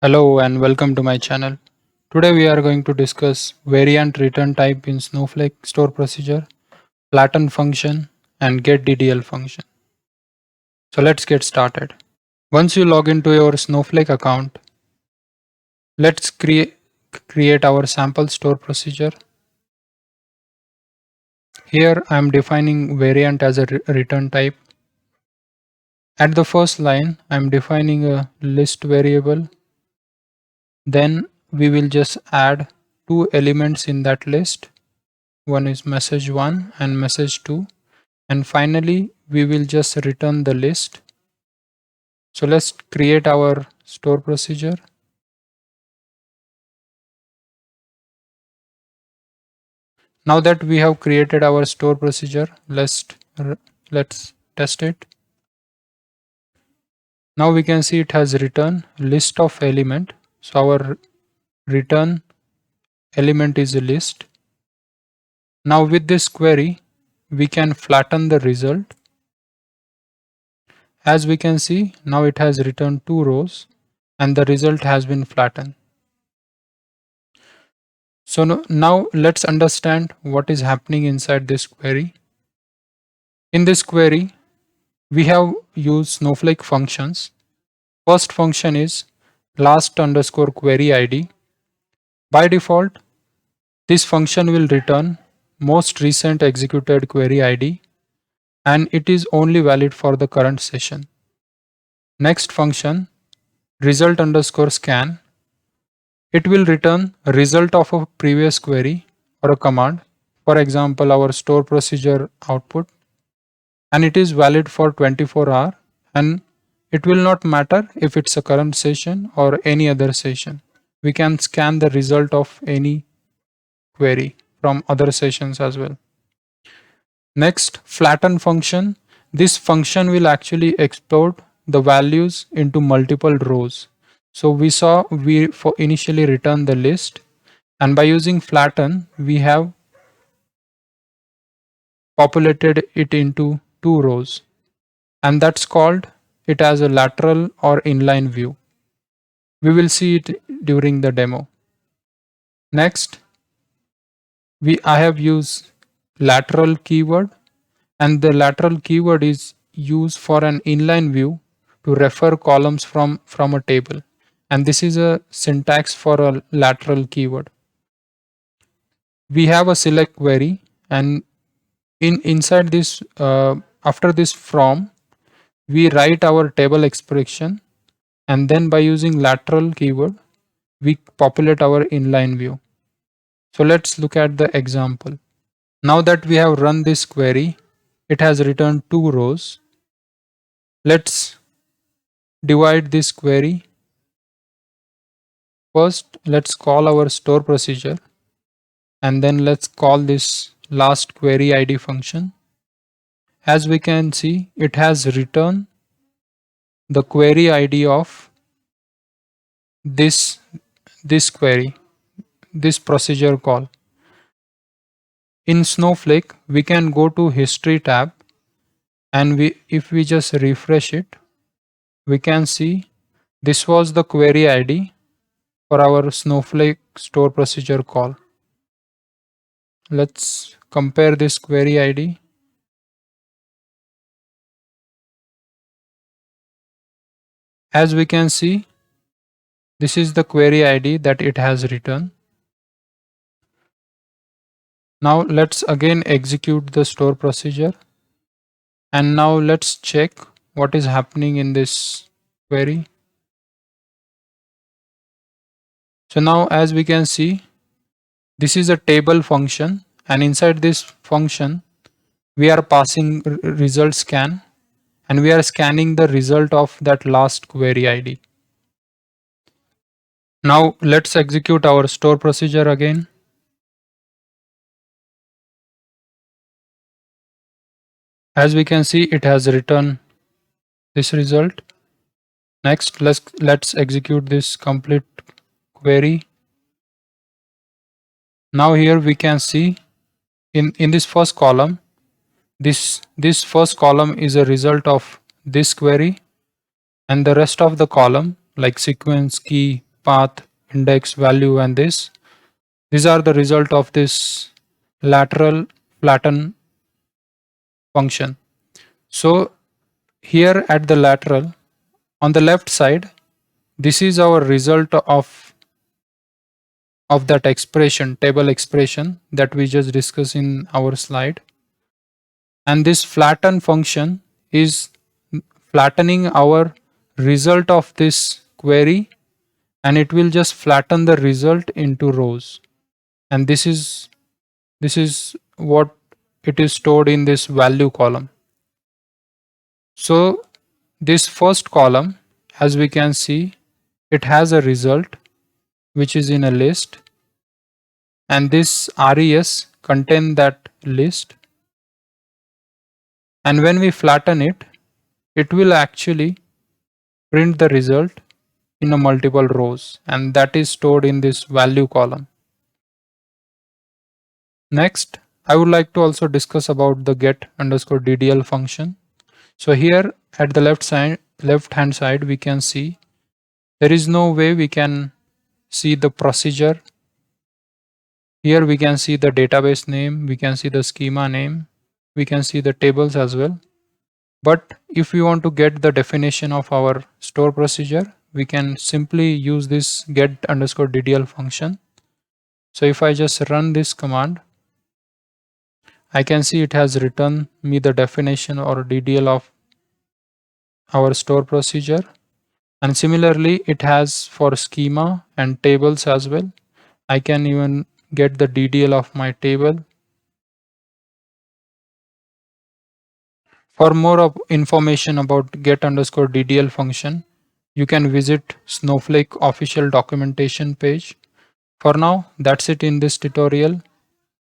Hello and welcome to my channel. Today we are going to discuss variant return type in Snowflake store procedure, flatten function and getDDL function. So let's get started. Once you log into your Snowflake account, let's create our sample store procedure. Here I am defining variant as a return type. At the first line, I am defining a list variable. Then we will just add two elements in that list. One is message 1 and message 2, and finally we will just return the list. So let's create our store procedure. Now that we have created our store procedure, let's test it. Now we can see it has returned list of element. So our return element is a list. Now with this query we can flatten the result. As we can see, now it has returned two rows and the result has been flattened. So now let's understand what is happening inside this query. In this query, we have used Snowflake functions. First function is last underscore query ID. By default, this function will return most recent executed query ID, and it is only valid for the current session. Next function, result underscore scan. It will return a result of a previous query or a command. For example, our store procedure output, and it is valid for 24 hours, and it will not matter if it's a current session or any other session. We can scan the result of any query from other sessions as well. Next, flatten function. This function will actually export the values into multiple rows. So we saw we for initially return the list, and by using flatten we have populated it into two rows, and that's called it as a lateral or inline view. We will see it during the demo. Next, I have used lateral keyword, and the lateral keyword is used for an inline view to refer columns from a table, and this is a syntax for a lateral keyword. We have a select query, and inside this after this from, we write our table expression, and then by using lateral keyword we populate our inline view. So let's look at the example. Now that we have run this query, it has returned two rows. Let's divide this query. First, let's call our store procedure, and then let's call this last query ID function. As we can see, it has returned the query ID of this query, this procedure call. In Snowflake, we can go to history tab, and if we just refresh it, we can see this was the query ID for our Snowflake store procedure call. Let's compare this query ID. As we can see, this is the query ID that it has returned. Now let's again execute the store procedure, and now let's check what is happening in this query. So now as we can see, this is a table function, and inside this function we are passing result scan, and we are scanning the result of that last query ID. Now let's execute our store procedure again. As we can see, it has returned this result. Next, let's execute this complete query. Now here we can see in this first column, this first column is a result of this query, and the rest of the column like sequence, key, path, index, value, and this. These are the result of this lateral flatten function. So here at the lateral, on the left side, this is our result of that expression, table expression that we just discussed in our slide. And this flatten function is flattening our result of this query, and it will just flatten the result into rows. And this is what it is stored in this value column. So this first column, as we can see, it has a result which is in a list, and this res contain that list, and when we flatten it, it will actually print the result in a multiple rows, and that is stored in this value column. Next, I would like to also discuss about the get underscore ddl function. So here at the left hand side, we can see there is no way we can see the procedure. Here we can see the database name, we can see the schema name, we can see the tables as well. But if we want to get the definition of our store procedure, we can simply use this get underscore ddl function. So if I just run this command, I can see it has returned me the definition or DDL of our store procedure. And similarly, it has for schema and tables as well. I can even get the DDL of my table. For more information about get underscore DDL function, you can visit Snowflake official documentation page. For now, that's it in this tutorial.